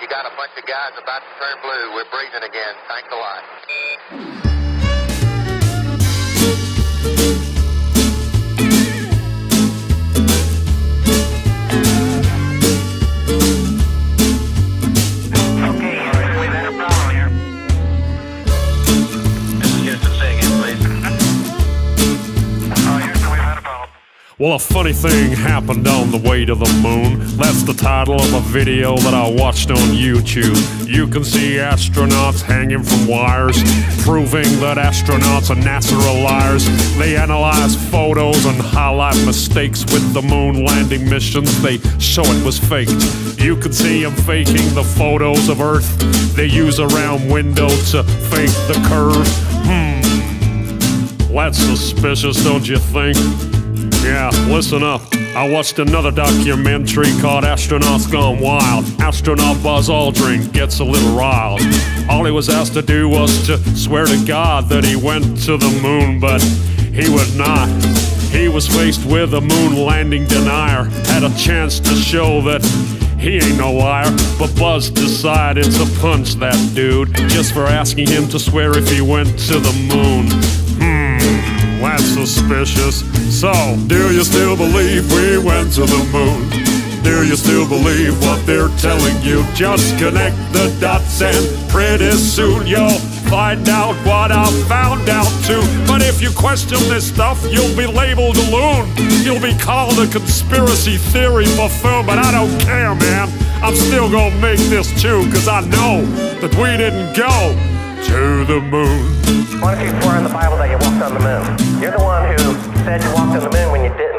You got a bunch of guys about to turn blue. We're breathing again. Thanks a lot. Well, a funny thing happened on the way to the moon. That's the title of a video that I watched on YouTube. You can see astronauts hanging from wires, proving that astronauts and NASA are liars. They analyze photos and highlight mistakes with the moon landing missions. They show it was faked. You can see them faking the photos of Earth. They use a round window to fake the curve. That's suspicious, don't you think? Yeah, listen up. I watched another documentary called Astronauts Gone Wild. Astronaut Buzz Aldrin gets a little riled. All he was asked to do was to swear to God that he went to the moon, but he would not. He was faced with a moon landing denier. Had a chance to show that he ain't no liar, but Buzz decided to punch that dude just for asking him to swear if he went to the moon. That's suspicious. So, do you still believe we went to the moon? Do you still believe what they're telling you? Just connect the dots and pretty soon you'll find out what I found out too. But if you question this stuff, you'll be labeled a loon. You'll be called a conspiracy theory buffoon, but I don't care, man. I'm still gonna make this too, cause I know that we didn't go to the moon. Why don't you swear in the Bible that you walked on the moon? You're the one who said you walked on the moon when you didn't.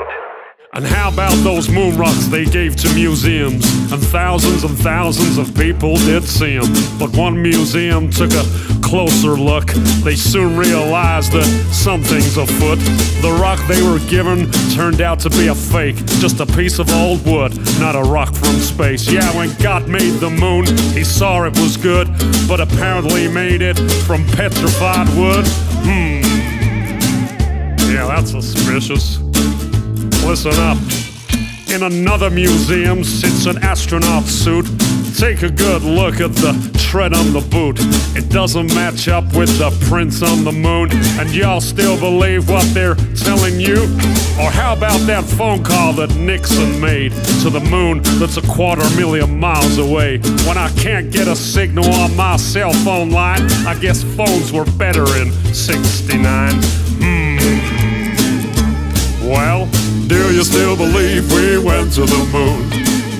And how about those moon rocks they gave to museums? And thousands of people did see them. But one museum took a closer look. They soon realized that something's afoot. The rock they were given turned out to be a fake. Just a piece of old wood, not a rock from space. Yeah, when God made the moon, he saw it was good, but apparently made it from petrified wood. Yeah, that's suspicious. Listen up. In another museum sits an astronaut suit. Take a good look at the tread on the boot. It doesn't match up with the prints on the moon. And y'all still believe what they're telling you? Or how about that phone call that Nixon made to the moon that's 250,000 miles away? When I can't get a signal on my cell phone line, I guess phones were better in '69. Well, do you still believe we went to the moon?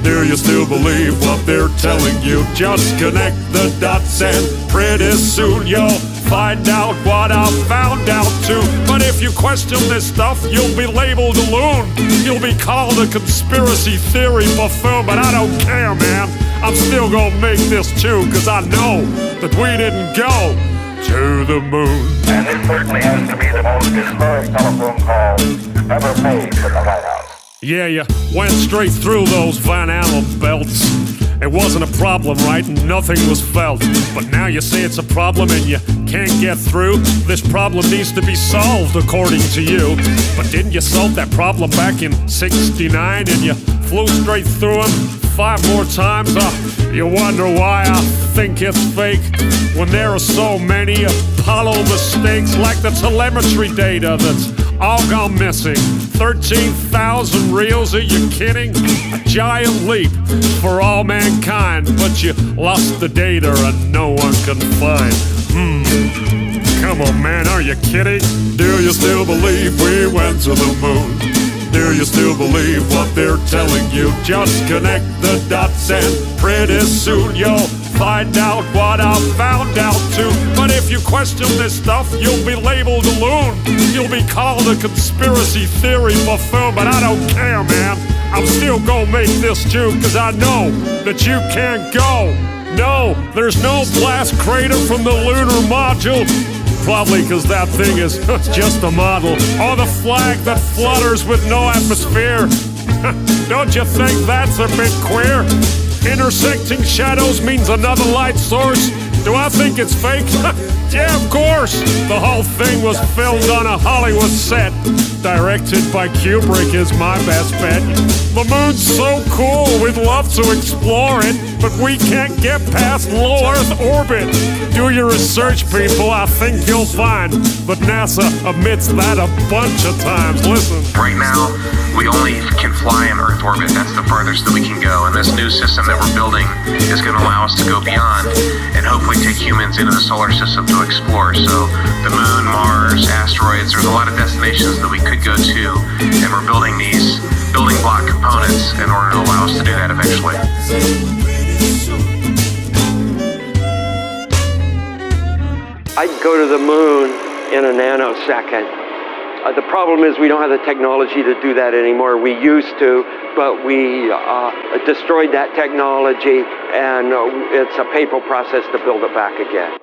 Do you still believe what they're telling you? Just connect the dots and pretty soon you'll find out what I found out too. But if you question this stuff, you'll be labeled a loon. You'll be called a conspiracy theory buffoon, but I don't care, man. I'm still gonna make this too, cause I know that we didn't go to the moon. And it certainly has to be the most historic telephone call ever made from the White House. Yeah, you went straight through those Van Allen belts. It wasn't a problem, right? Nothing was felt. But now you say it's a problem and you can't get through. This problem needs to be solved, according to you. But didn't you solve that problem back in '69 and you flew straight through them 5 more times? You wonder why I think it's fake when there are so many Apollo mistakes, like the telemetry data that's all gone missing. 13,000 reels, are you kidding? A giant leap for all mankind, but you lost the data and no one can find. Come on, man, are you kidding? Do you still believe we went to the moon? Do you still believe what they're telling you? Just connect the dots and pretty soon you'll find out what I found out too. But if you question this stuff, you'll be labeled a loon. You'll be called a conspiracy theory buffoon, but I don't care, man. I'm still gonna make this too, cause I know that you can't go. No, there's no blast crater from the lunar module. Probably cause that thing is just a model. Or the flag that flutters with no atmosphere. Don't you think that's a bit queer? Intersecting shadows means another light source. Do I think it's fake? Yeah, of course. The whole thing was filmed on a Hollywood set. Directed by Kubrick is my best bet. The moon's so cool, we'd love to explore it, but we can't get past low Earth orbit. Do your research, people, I think you'll find that NASA admits that a bunch of times. Listen. Right now, we only can fly in Earth orbit. That's the farthest that we can go. And this new system that we're building is going to allow us to go beyond and hopefully take humans into the solar system to explore. So the moon, Mars, asteroids, there's a lot of destinations that we could go to. And we're building these building block components in order to allow us to do that eventually. I'd go to the moon in a nanosecond. The problem is we don't have the technology to do that anymore. We used to, but we destroyed that technology, and it's a painful process to build it back again.